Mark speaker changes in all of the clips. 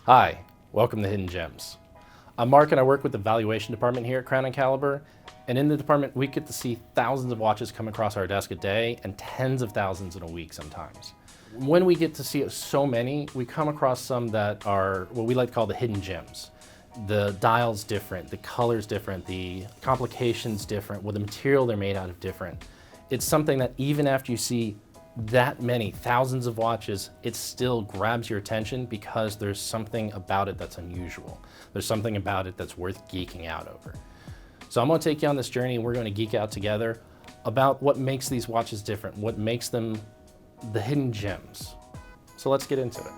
Speaker 1: Hi, welcome to Hidden Gems. I'm Mark and I work with the Valuation Department here at Crown & Caliber, and in the department we get to see thousands of watches come across our desk a day and tens of thousands in a week sometimes. When we get to see so many, we come across some that are what we like to call the hidden gems. The dial's different, the color's different, the complication's different, well, the material they're made out of different. It's something that even after you see that many thousands of watches, it still grabs your attention because there's something about it that's unusual. There's something about it that's worth geeking out over. So I'm going to take you on this journey and we're going to geek out together about what makes these watches different, what makes them the hidden gems. So let's get into it.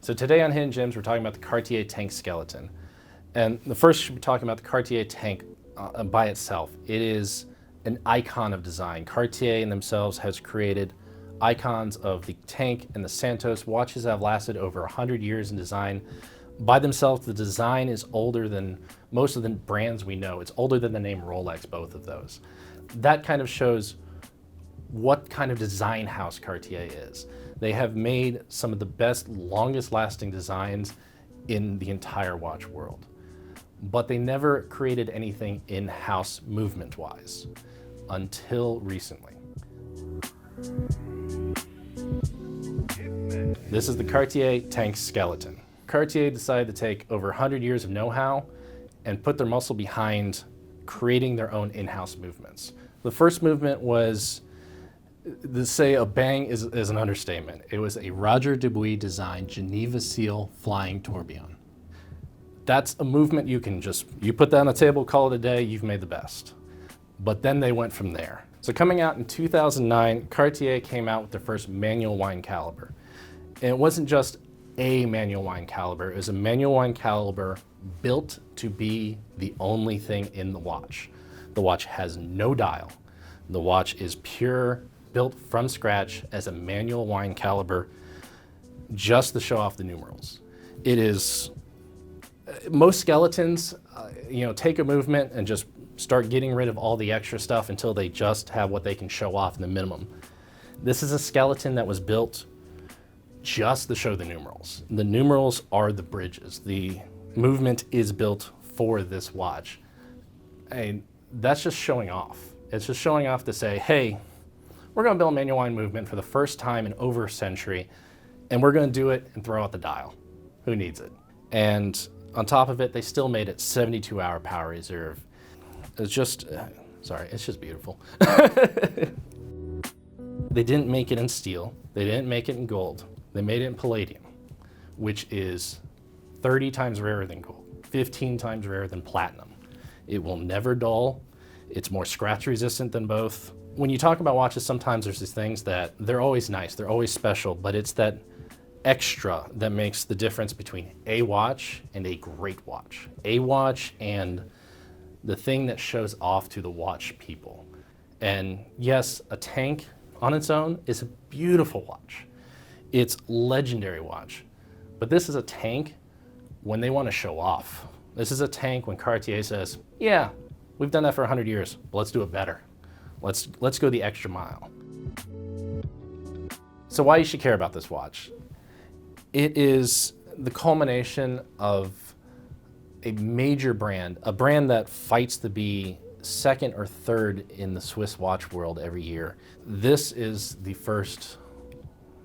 Speaker 1: So today on Hidden Gems, we're talking about the Cartier Tank Skeleton. And the first, we're talking about the Cartier Tank by itself. It is an icon of design. Cartier in themselves has created icons of the Tank and the Santos. Watches have lasted over 100 years in design. By themselves, the design is older than most of the brands we know. It's older than the name Rolex, both of those. That kind of shows what kind of design house Cartier is. They have made some of the best, longest lasting designs in the entire watch world. But they never created anything in-house movement-wise until recently. This is the Cartier Tank Skeleton. Cartier decided to take over 100 years of know-how and put their muscle behind creating their own in-house movements. The first movement was, to say a bang is an understatement. It was a Roger Dubuis designed Geneva Seal flying tourbillon. That's a movement you put that on the table, call it a day, you've made the best. But then they went from there. So coming out in 2009, Cartier came out with their first manual wind caliber. And it wasn't just a manual wind caliber, it was a manual wind caliber built to be the only thing in the watch. The watch has no dial. The watch is pure, built from scratch as a manual wind caliber, just to show off the numerals. It is, most skeletons, take a movement and just start getting rid of all the extra stuff until they just have what they can show off in the minimum. This is a skeleton that was built just to show the numerals. The numerals are the bridges. The movement is built for this watch. And that's just showing off. It's just showing off to say, hey, we're gonna build a manual wind movement for the first time in over a century, and we're gonna do it and throw out the dial. Who needs it? And on top of it, they still made it 72-hour power reserve. It's just, it's just beautiful. They didn't make it in steel. They didn't make it in gold. They made it in Palladium, which is 30 times rarer than gold, 15 times rarer than platinum. It will never dull. It's more scratch resistant than both. When you talk about watches, sometimes there's these things that they're always nice, they're always special, but it's that extra that makes the difference between a watch and a great watch. A watch and the thing that shows off to the watch people. And yes, a Tank on its own is a beautiful watch. It's legendary watch. But this is a Tank when they want to show off. This is a Tank when Cartier says, yeah, we've done that for 100 years, but let's do it better. Let's go the extra mile. So why you should care about this watch? It is the culmination of a major brand, a brand that fights to be second or third in the Swiss watch world every year. This is the first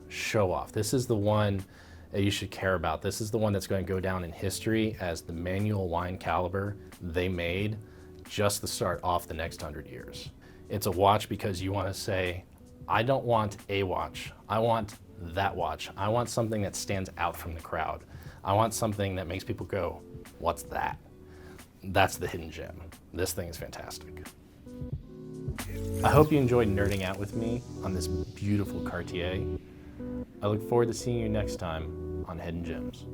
Speaker 1: show off. This is the one that you should care about. This is the one that's going to go down in history as the manual wind caliber they made just to start off the next 100 years. It's a watch because you want to say, I don't want a watch. I want that watch. I want something that stands out from the crowd. I want something that makes people go, what's that? That's the hidden gem. This thing is fantastic. I hope you enjoyed nerding out with me on this beautiful Cartier. I look forward to seeing you next time on Hidden Gems.